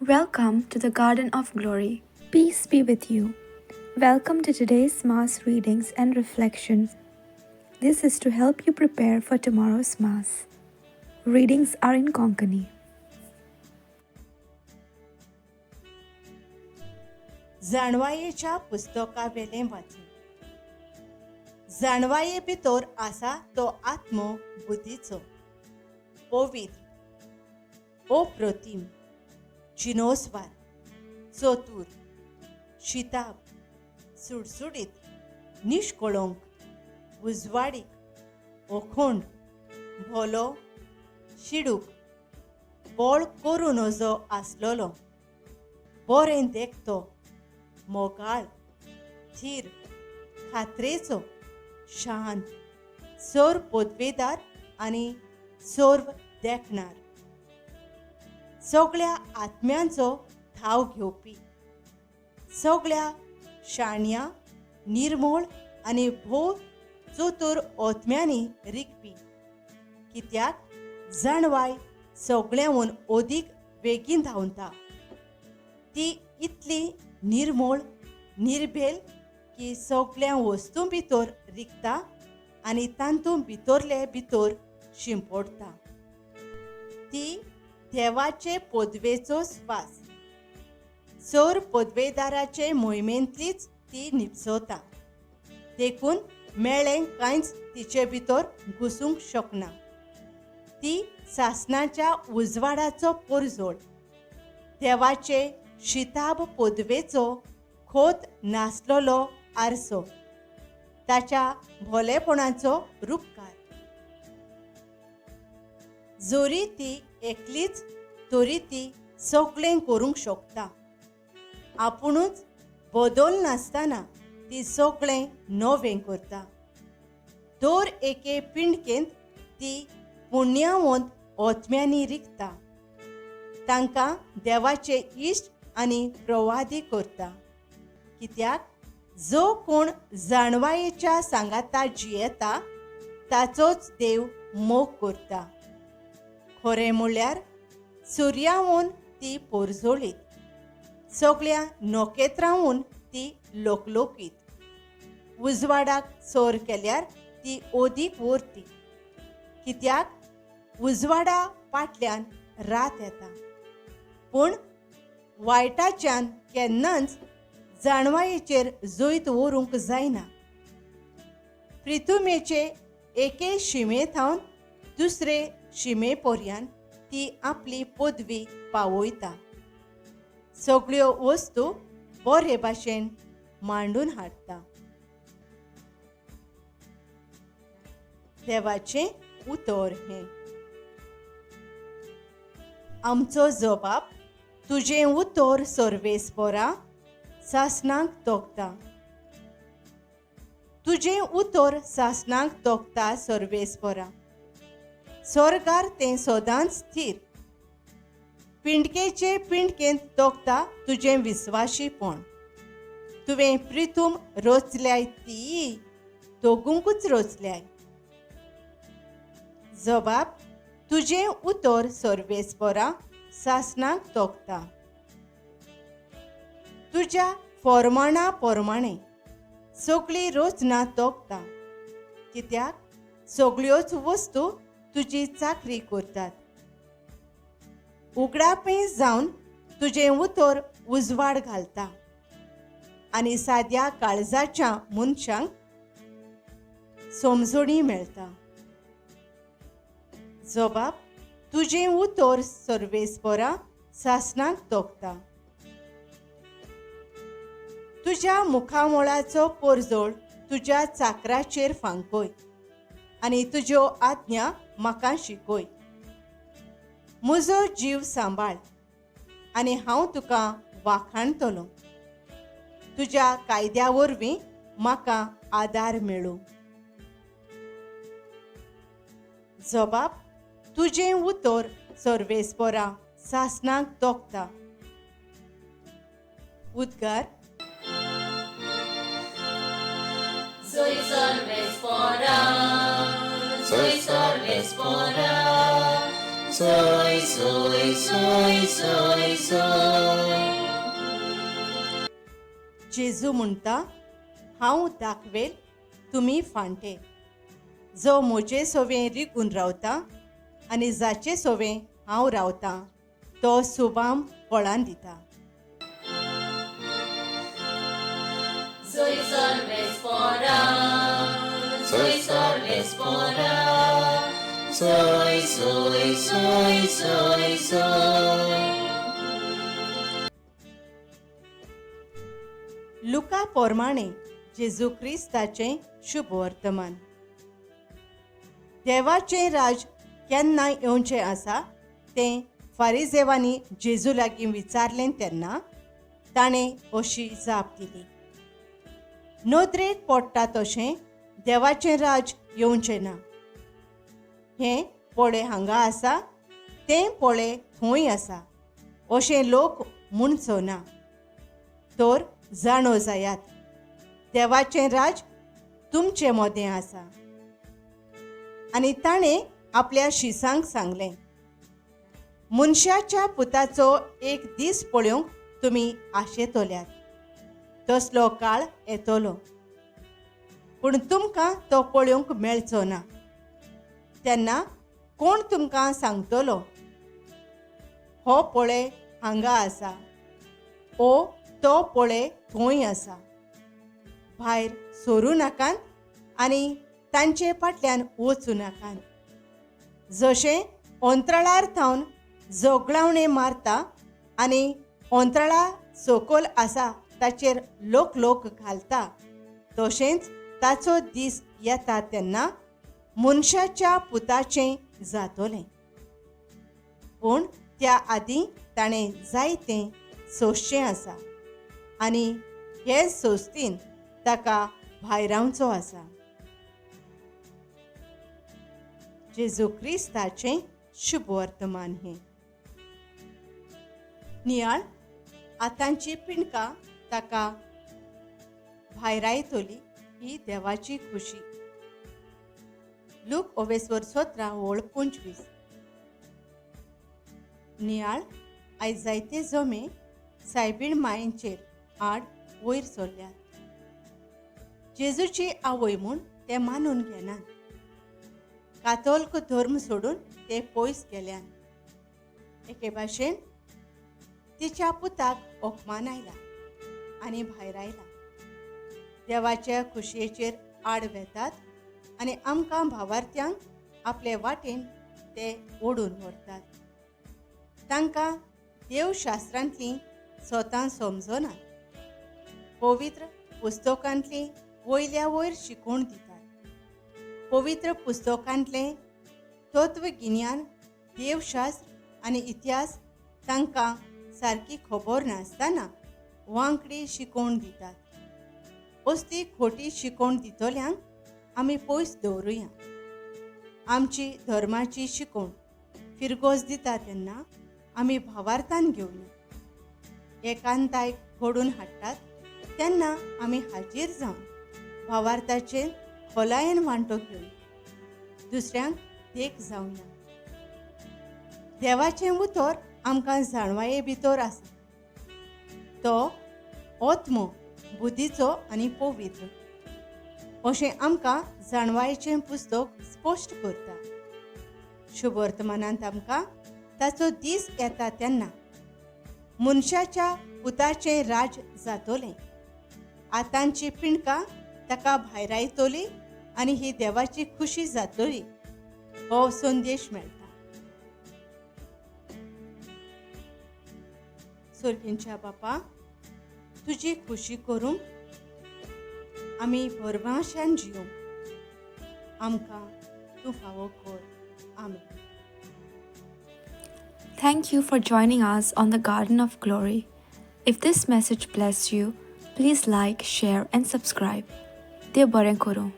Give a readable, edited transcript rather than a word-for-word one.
Welcome to the Garden of Glory. Peace be with you. Welcome to today's Mass readings and reflections. This is to help you prepare for tomorrow's Mass. Readings are in Konkani. जाणवायेच्या पुस्तका वेलें वाचून. जाणवाये भितर आसा तो आत्मो बुद्धीचो, पवित्र, अप्रतिम, जिनोस्वार, चतुर, शिताब, सुडसुडीत, निष्कळंक, उजवाडीक, अखंड, भलो, शिडूक, बळ करून नजो आसलोलो, बरें देखतो, मोगाळ, थीर, खात्रेचो, शांत, सर्व पदवेदार आनी सर्व देखणार, सगळ्या आत्म्यांचो ठाव घेवपी, सगळ्या शाण्या, निर्मळ आनी भोव चतुर आत्म्यांनी रिकपी, कित्याक जाणवाय सगळ्यांहून अदीक बेगीन धांवता. ती इतली निर्मळ, निर्भेल की सगळ्या वस्तू भितर रिकता आनी तांतूं भितरले भितर शिंपडटा. ती देवाचे पदवेचो स्वास, सर पदवेदाराचे मोहिमेंतलीच ती निपसवता. देखून मेळ्ळें कांयच तिचे भितर घुसूंक शकना. ती सासणाच्या उजवाडाचो परजोड, देवाचे शिताब पदवेचो खोत नासलोलो आरसो, ताच्या भोलेपणाचो रूपकार. जोरी ती एकलीच तरी ती सगळें करूंक शकता. आपुणूच बदल नासतना ती सगळें नवें करता. दर एके पिंडकेंत ती पुण्यवंत आत्म्यांनी रिकता. तांकां देवाचे इश्ट आनी प्रवादी करता. कित्याक जो कोण जाणवायेच्या सांगाता जियेता ताचोच देव मोग करता. खरें म्हणल्यार सुर्याहून ती पोरजोळीत, सगळ्या नोखेत्रांहून ती लोकलोकीत. उजवाडाक सर केल्यार ती अदीक वर्ती, कित्याक उजवाडा फाटल्यान रात येता. पूण वायटाच्यान केन्नाच जाणवायेचेर जैत व्हरूंक जायना. पृथ्वीचे एके शिमेंतावन दुसरे शिमे पर्यंत ती आपली पदवी पावयता. सगळ्यो वस्तू बरे भाशेन मांडून हाडटा. देवाचें उतर हें. आमचो जबाब तुजें उतर सर्वेस्परा सासणाक तोखता. तुजें उतर सासणाक तोखता सर्वेस्परा. स्वर्गार तें सदांच स्थिर. पिंडकेचे पिंडकेंत तोखता तुजें विस्वाशीपण. तुवें पृथूम रचल्याय तीय दोगूंकूच रचल्याय. जबाब तुजें उतर सर्वेस्परा सासणाक तोखता. तुज्या फर्माणा प्रमाणें सगळी रचना तोखता, कित्याक सगळ्योच वस्तू तुजी चाकरी करतात. उगडापें जावन तुजें उतर उजवाड घालता आनी साद्या काळजाच्या मनशांक समजणी मेळटा. जबाब तुजें उतर सर्वेस्परा सासणाक तोखता. तुज्या मुखामोळाचो परजोड तुज्या चाकराचेर फांकय आनी तुज्यो आज्ञा म्हाका शिकय. म्हजो जीव सांबाळ आनी हांव तुका वाखाणतलों. तुज्या कायद्या वरवीं म्हाका आदार मेळूं. जबाब तुजें उतर सर्वेस्परा सासणाक तोखता. उद्गार. Soy Sorvespora, soy Sorvespora, soy, soy, soy, soy, soy. जेजू म्हणटा, हांव दाखवेल तुमी फांटे. जो म्हजे सोवें रिगून रावता आनी जाचे सोवें हांव रावतां तो सुबाम फळां दिता. Soy solves fora, soy solves fora, soy, soy, soy, soy, soy. लुका पोरमाणे जेजू क्रिस्ताचें शुभ वर्तमान. देवाचें राज केन्ना येवचें आसा तें फारिजेवांनी जेजू लागीं विचारलें तेन्ना ताणें अशी जाप दिली. नोदरेक पडटा तशें देवाचें राज येवचें ना. हें पळय हांगा आसा, तें पळय थंय आसा अशें लोक म्हणचो ना. तर जाणो जायात, देवाचें राज तुमचे मदें आसा. आनी ताणें आपल्या शिसांक सांगलें, मनशाच्या पुताचो एक दीस पळोवंक तुमी आशेतल्यात. तसलो काळ येतलो, पूण तुमकां तो पळोवंक मेळचो ना. तेन्ना कोण तुमकां सांगतलो, हो पळय हांगा आसा, ओ तो पळय थंय आसा. भायर सरूं नाकात आनी तांचे फाटल्यान वचूं नाकात. जशें अंतराळार थावन जोगळावणे मारता आनी अंतराळा सकयल आसा ताचेर लोक घालता, तशेंच ताचो दीस येता तेन्ना मनशाच्या पुताचें जातलें. पूण त्या आदीं ताणें जायतें सोंसचें आसा आनी हे सोंसतीन ताका भायर रावचो आसा. जेजू क्रिस्ताचें शुभ वर्तमान हें. नियाळ आतांची पिणकां ताका भायर आयतली ही देवाची खुशी. लूक 17:25. नियाळ आयज जायते जमे सायबीण मायेचेर आड वयर सरल्यात. जेजूची आवय म्हूण ते मानून घेनात. कातोलीक धर्म सोडून ते पयस गेल्यान. एके भाशेन तिच्या पुताक अपमान आयला आनी भायर आयला. देवाच्या खुशयेचेर आड वेतात आनी आमकां भावार्थ्यांक आपले वाटेन ते ओडून व्हरतात. तांकां देवशास्त्रांतलीं स्वता समजनात. पवित्र पुस्तकांतलीं वयल्या वयर शिकोवण दितात. पवित्र पुस्तकांतलें तत्वगिन्यान, देवशास्त्र आनी इतिहास तांकां सारकी खबर नासतना वांकडी शिकोवण दितात. असली खोटी शिकोवण दितल्यांक आमी पयस दवरुया. आमची धर्माची शिकोवण फिरगोस दिता तेन्ना आमी भावार्थान घेवया. एकांताय घडोवन हाडटात तेन्ना आमी हाजीर जावन भावार्थाचेर खोलायेन वांटो घेवया. दुसऱ्यांक देख जावया. देवाचें उतर आमकां जाणवाये भितर आसा. तो आत्मो, बुद्धीचो आनी पवित्र अशें आमकां जाणवायेचें पुस्तक स्पश्ट करता. शुभ वर्तमानांत आमकां ताचो दीस येता तेन्ना मनशाच्या पुताचें राज जातलें. आतांची पिणकां ताका भायर आयतली आनी ही देवाची खुशी जातली हो संदेश मेळटा. सर्गींच्या बापा, तुजी खुशी करूंक आमी भरभाशान जियोंक आमकां तूं फावो कर. आमेन. Thank you for joining us on the Garden of Glory. If this message blessed you, please like, share, and subscribe. Dev Baren Koro.